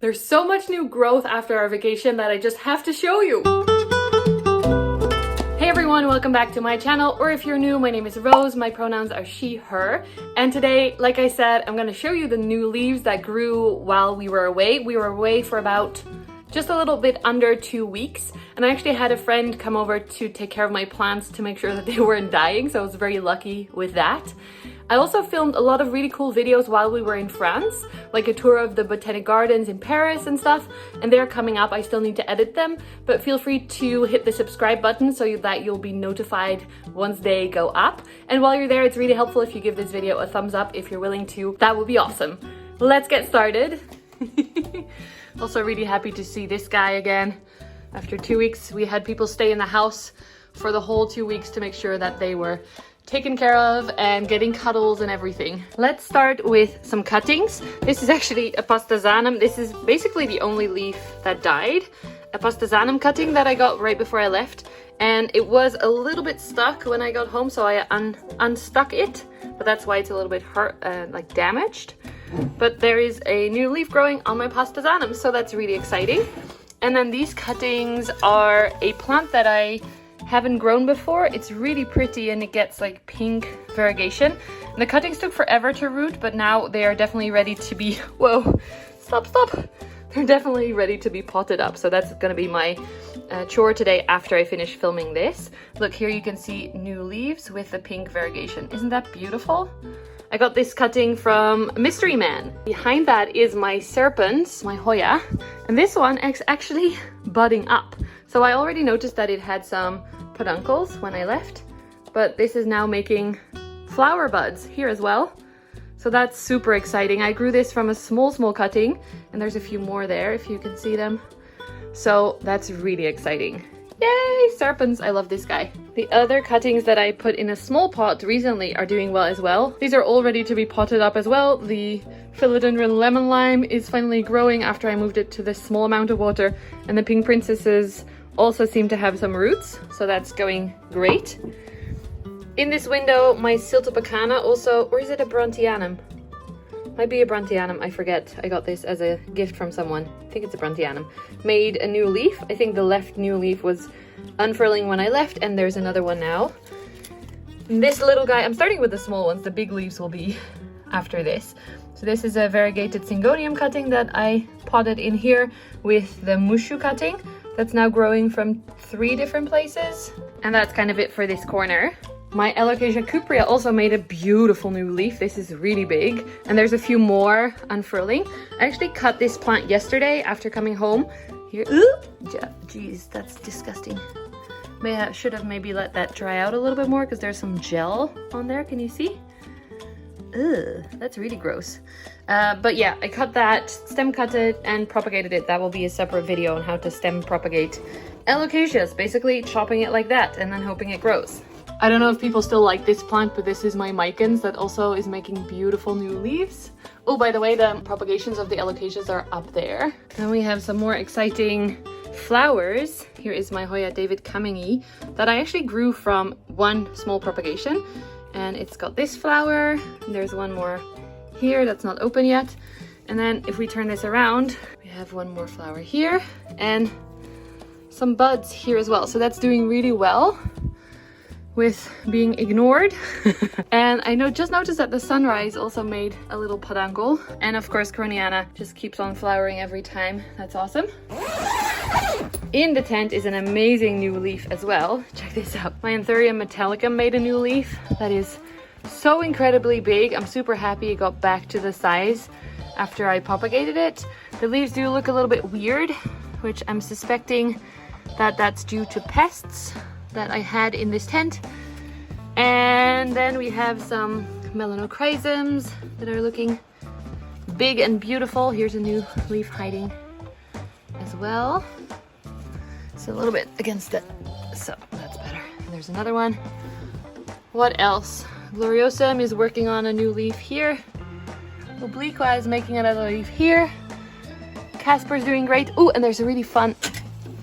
There's so much new growth after our vacation that I just have to show you. Hey everyone, welcome back to my channel, or if you're new, my name is Rose, my pronouns are she, her, and today, like I said, I'm gonna show you the new leaves that grew while we were away. We were away for about just a little bit under 2 weeks, and I actually had a friend come over to take care of my plants to make sure that they weren't dying, so I was very lucky with that. I also filmed a lot of really cool videos while we were in France, like a tour of the botanic gardens in Paris and stuff, and they're coming up. I still need to edit them, but feel free to hit the subscribe button so that you'll be notified once they go up. And while you're there, it's really helpful if you give this video a thumbs up if you're willing to. That would be awesome. Let's get started. Also really happy to see this guy again. After 2 weeks, we had people stay in the house for the whole 2 weeks to make sure that they were taken care of and getting cuddles and everything. Let's start with some cuttings. This is actually a pastazanum. This is basically the only leaf that died. A pastazanum cutting that I got right before I left, and it was a little bit stuck when I got home, so I unstuck it, but that's why it's a little bit hurt, like damaged. But there is a new leaf growing on my pastazanum, so that's really exciting. And then these cuttings are a plant that I haven't grown before. It's really pretty and it gets like pink variegation. And the cuttings took forever to root, but now they are definitely ready to be, whoa, stop. They're definitely ready to be potted up. So that's gonna be my chore today after I finish filming this. Look, here you can see new leaves with the pink variegation. Isn't that beautiful? I got this cutting from Mystery Man. Behind that is my serpent, my Hoya, and this one is actually budding up. So I already noticed that it had some peduncles when I left, but this is now making flower buds here as well. So that's super exciting. I grew this from a small cutting, and there's a few more there if you can see them. So that's really exciting. Yay, serpents, I love this guy. The other cuttings that I put in a small pot recently are doing well as well. These are all ready to be potted up as well. The philodendron lemon lime is finally growing after I moved it to this small amount of water, and the pink princesses also seem to have some roots, so that's going great. In this window, my siltopacana also, or is it a Bruntianum? Might be a Bruntianum, I forget. I got this as a gift from someone. I think it's a Bruntianum. Made a new leaf. I think the left new leaf was unfurling when I left, and there's another one now. And this little guy, I'm starting with the small ones. The big leaves will be after this. So this is a variegated Syngonium cutting that I potted in here with the Mushu cutting. That's now growing from 3 different places. And that's kind of it for this corner. My Alocasia cuprea also made a beautiful new leaf. This is really big, and there's a few more unfurling. I actually cut this plant yesterday after coming home. Here, jeez, that's disgusting. Should have maybe let that dry out a little bit more because there's some gel on there. Can you see? Ugh, that's really gross. But yeah, I cut that, stem cut it, and propagated it. That will be a separate video on how to stem propagate alocasias, basically chopping it like that and then hoping it grows. I don't know if people still like this plant, but this is my Mycans that also is making beautiful new leaves. Oh, by the way, the propagations of the alocasias are up there. Then we have some more exciting flowers. Here is my Hoya David Cummingii that I actually grew from one small propagation. And it's got this flower. There's one more here that's not open yet. And then if we turn this around, we have one more flower here and some buds here as well. So that's doing really well with being ignored. And I just noticed that the sunrise also made a little peduncle. And of course, Coroniana just keeps on flowering every time. That's awesome. In the tent is an amazing new leaf as well. Check this out. My Anthurium metallicum made a new leaf that is so incredibly big. I'm super happy it got back to the size after I propagated it. The leaves do look a little bit weird, which I'm suspecting that that's due to pests that I had in this tent. And then we have some melanochrysums that are looking big and beautiful. Here's a new leaf hiding as well. It's a little bit against it, so that's better. And there's another one. What else? Gloriosum is working on a new leaf here. Obliqua is making another leaf here. Casper's doing great. Oh, and there's a really fun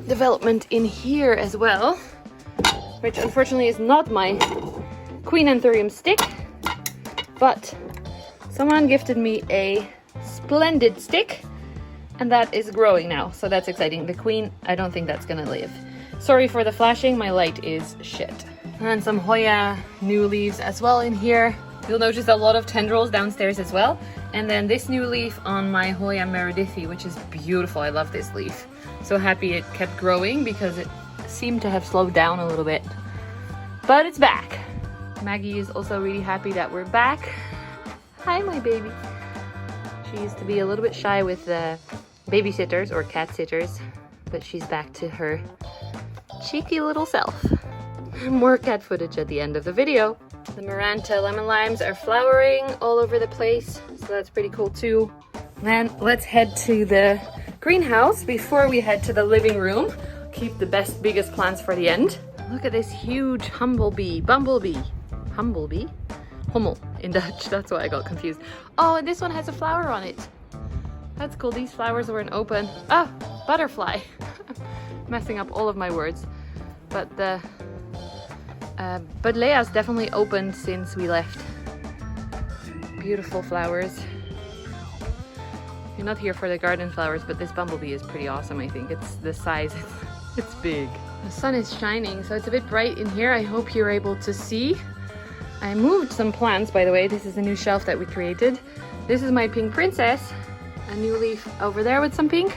development in here as well, which unfortunately is not my Queen Anthurium stick, but someone gifted me a splendid stick And that is growing now, so that's exciting. The queen, I don't think that's gonna live. Sorry for the flashing, my light is shit. And then some Hoya new leaves as well in here. You'll notice a lot of tendrils downstairs as well. And then this new leaf on my Hoya Meredithy, which is beautiful. I love this leaf. So happy it kept growing because it seemed to have slowed down a little bit. But it's back. Maggie is also really happy that we're back. Hi, my baby. She used to be a little bit shy with the babysitters or cat sitters, but she's back to her cheeky little self. More cat footage at the end of the video. The Maranta lemon limes are flowering all over the place, so that's pretty cool too. Then let's head to the greenhouse before we head to the living room. Keep the best, biggest plants for the end. Look at this huge humblebee, humblebee, hummel in Dutch, that's why I got confused. Oh, and this one has a flower on it. That's cool. These flowers weren't open. Ah, butterfly. Messing up all of my words. But the Lea's definitely opened since we left. Beautiful flowers. You're not here for the garden flowers, but this bumblebee is pretty awesome, I think. It's the size, it's big. The sun is shining, so it's a bit bright in here. I hope you're able to see. I moved some plants, by the way. This is a new shelf that we created. This is my pink princess. A new leaf over there with some pink,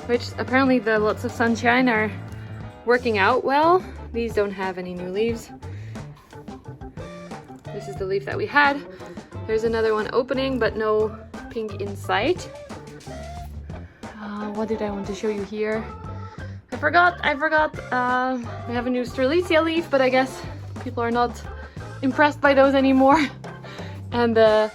which apparently the lots of sunshine are working out well. These don't have any new leaves. This is the leaf that we had. There's another one opening, but no pink in sight. What did I want to show you here? I forgot. We have a new Strelitzia leaf, but I guess people are not impressed by those anymore. And the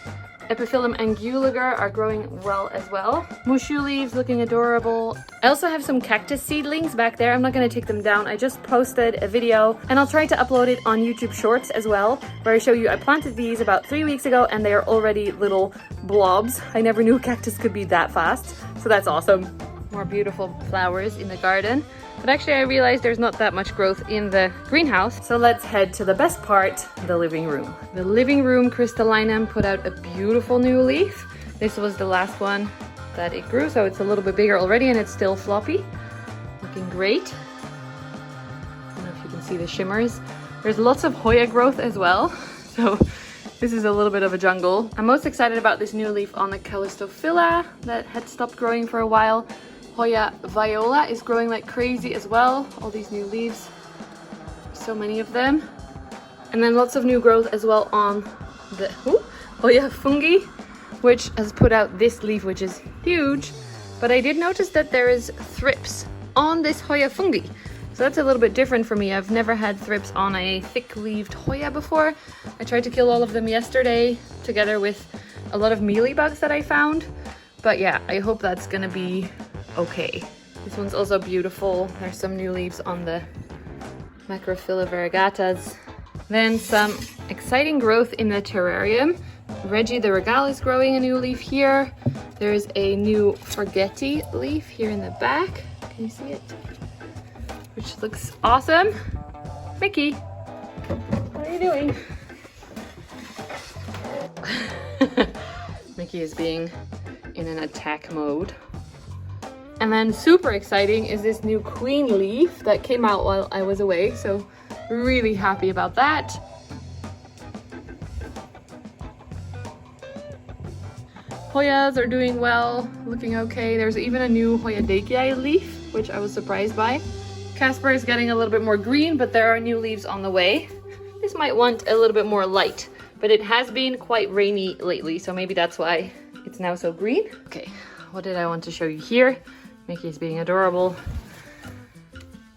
Epiphyllum anguliger are growing well as well. Mushu leaves looking adorable. I also have some cactus seedlings back there. I'm not going to take them down. I just posted a video and I'll try to upload it on YouTube Shorts as well, where I show you I planted these about 3 weeks ago and they are already little blobs. I never knew cactus could be that fast, so that's awesome. More beautiful flowers in the garden. But actually I realized there's not that much growth in the greenhouse. So let's head to the best part, the living room. The living room crystallinum put out a beautiful new leaf. This was the last one that it grew, so it's a little bit bigger already and it's still floppy. Looking great. I don't know if you can see the shimmers. There's lots of Hoya growth as well. So this is a little bit of a jungle. I'm most excited about this new leaf on the Callistophila that had stopped growing for a while. Hoya viola is growing like crazy as well. All these new leaves, so many of them. And then lots of new growth as well on the Hoya fungi, which has put out this leaf, which is huge. But I did notice that there is thrips on this Hoya fungi. So that's a little bit different for me. I've never had thrips on a thick-leaved Hoya before. I tried to kill all of them yesterday together with a lot of mealybugs that I found. But yeah, I hope that's gonna be okay. This one's also beautiful. There's some new leaves on the Macrophylla variegatas. Then some exciting growth in the terrarium. Reggie the Regal is growing a new leaf here. There's a new Forgetti leaf here in the back. Can you see it? Which looks awesome. Mickey, what are you doing? Mickey is being in an attack mode. And then super exciting is this new queen leaf that came out while I was away. So really happy about that. Hoyas are doing well, looking okay. There's even a new Hoya Deikii leaf, which I was surprised by. Casper is getting a little bit more green, but there are new leaves on the way. This might want a little bit more light, but it has been quite rainy lately, so maybe that's why it's now so green. Okay, what did I want to show you here? Mickey's being adorable.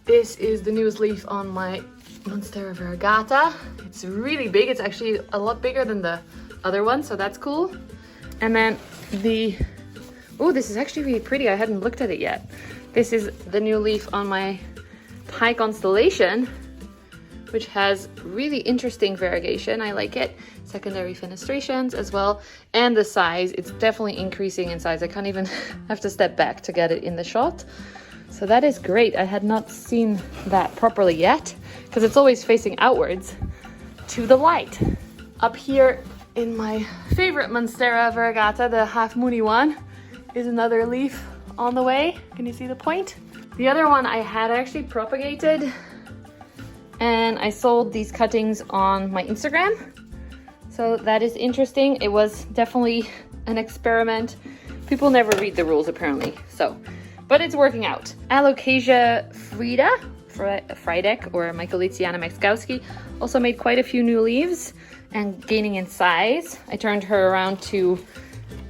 This is the newest leaf on my Monstera variegata. It's really big. It's actually a lot bigger than the other one, so that's cool. And then oh, this is actually really pretty. I hadn't looked at it yet. This is the new leaf on my Thai constellation, which has really interesting variegation. I like it. Secondary fenestrations as well. And the size, it's definitely increasing in size. I can't even have to step back to get it in the shot. So that is great. I had not seen that properly yet because it's always facing outwards to the light. Up here in my favorite Monstera variegata, the half moony one, is another leaf on the way. Can you see the point? The other one I had actually propagated, and I sold these cuttings on my Instagram. So that is interesting. It was definitely an experiment. People never read the rules apparently. So, but it's working out. Alocasia Frydek or Michaelitiana Mexkowski also made quite a few new leaves and gaining in size. I turned her around to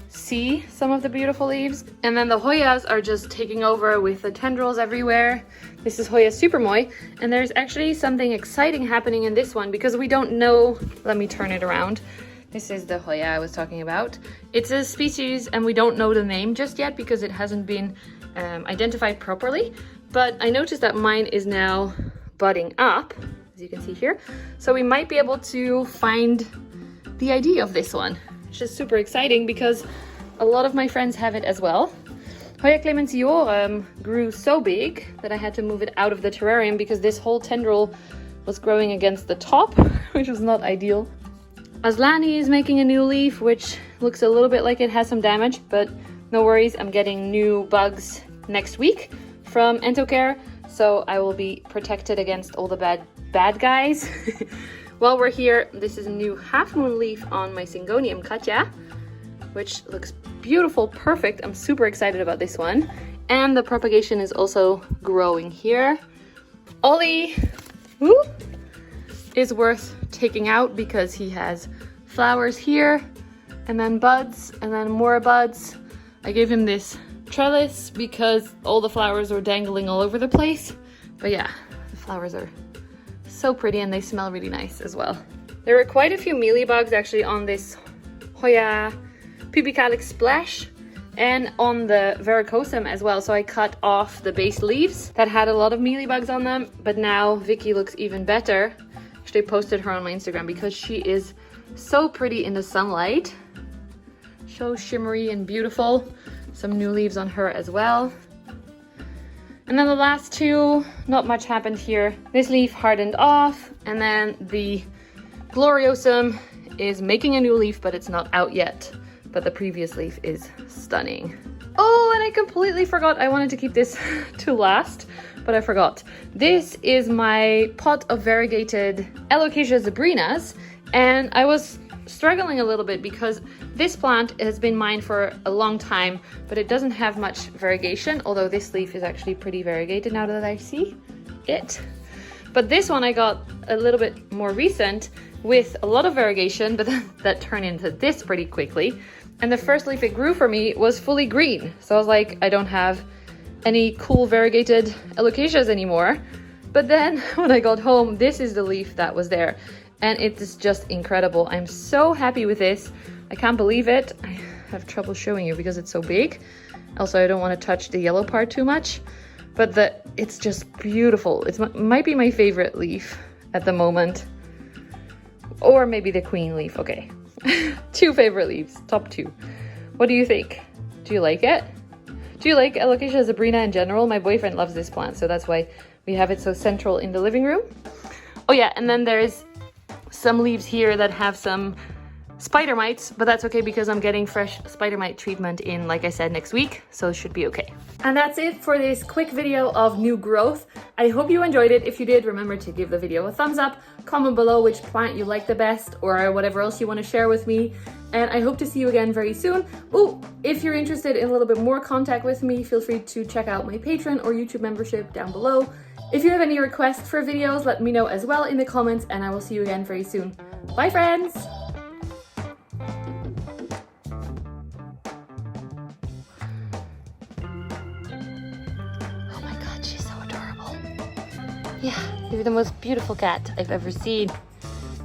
see some of the beautiful leaves. And then the Hoyas are just taking over with the tendrils everywhere. This is Hoya Supermoy, and there's actually something exciting happening in this one because we don't know. Let me turn it around. This is the Hoya I was talking about. It's a species and we don't know the name just yet because it hasn't been identified properly. But I noticed that mine is now budding up, as you can see here. So we might be able to find the ID of this one, which is super exciting because a lot of my friends have it as well. Hoya clementiorum grew so big that I had to move it out of the terrarium because this whole tendril was growing against the top, which was not ideal. Aslani is making a new leaf, which looks a little bit like it has some damage, but no worries, I'm getting new bugs next week from Entocare, so I will be protected against all the bad guys. While we're here, this is a new half moon leaf on my Syngonium Katja, which looks beautiful, perfect. I'm super excited about this one. And the propagation is also growing here. Ollie is worth taking out because he has flowers here and then buds and then more buds. I gave him this trellis because all the flowers were dangling all over the place. But yeah, the flowers are so pretty and they smell really nice as well. There were quite a few mealybugs actually on this Hoya Pubicalix Splash and on the Verrucosum as well. So I cut off the base leaves that had a lot of mealybugs on them, but now Vicky looks even better. Actually posted her on my Instagram because she is so pretty in the sunlight. So shimmery and beautiful. Some new leaves on her as well. And then the last two, not much happened here. This leaf hardened off, and then the Gloriosum is making a new leaf, but it's not out yet. But the previous leaf is stunning. Oh, and I completely forgot. I wanted to keep this to last, but I forgot. This is my pot of variegated Alocasia zebrinas, and I was struggling a little bit because this plant has been mine for a long time, but it doesn't have much variegation, although this leaf is actually pretty variegated now that I see it. But this one I got a little bit more recent with a lot of variegation, but that turned into this pretty quickly. And the first leaf it grew for me was fully green. So I was like, I don't have any cool variegated alocasias anymore. But then when I got home, this is the leaf that was there. And it is just incredible. I'm so happy with this. I can't believe it. I have trouble showing you because it's so big. Also, I don't want to touch the yellow part too much. But it's just beautiful. It might be my favorite leaf at the moment. Or maybe the queen leaf. Okay. 2 favorite leaves. Top 2. What do you think? Do you like it? Do you like Alocasia zebrina in general? My boyfriend loves this plant, so that's why we have it so central in the living room. Oh yeah, and then there's some leaves here that have some spider mites, but that's okay because I'm getting fresh spider mite treatment in, like I said, next week, so it should be okay. And that's it for this quick video of new growth. I hope you enjoyed it. If you did, remember to give the video a thumbs up, comment below which plant you like the best or whatever else you want to share with me, and I hope to see you again very soon. Oh, if you're interested in a little bit more contact with me, feel free to check out my Patreon or YouTube membership down below. If you have any requests for videos, let me know as well in the comments, and I will see you again very soon. Bye friends! Oh my god, she's so adorable. Yeah, you're the most beautiful cat I've ever seen.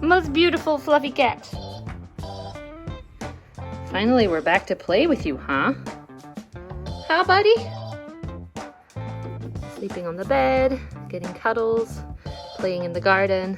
Most beautiful fluffy cat. Finally, we're back to play with you, huh? Huh, buddy? Sleeping on the bed, getting cuddles, playing in the garden.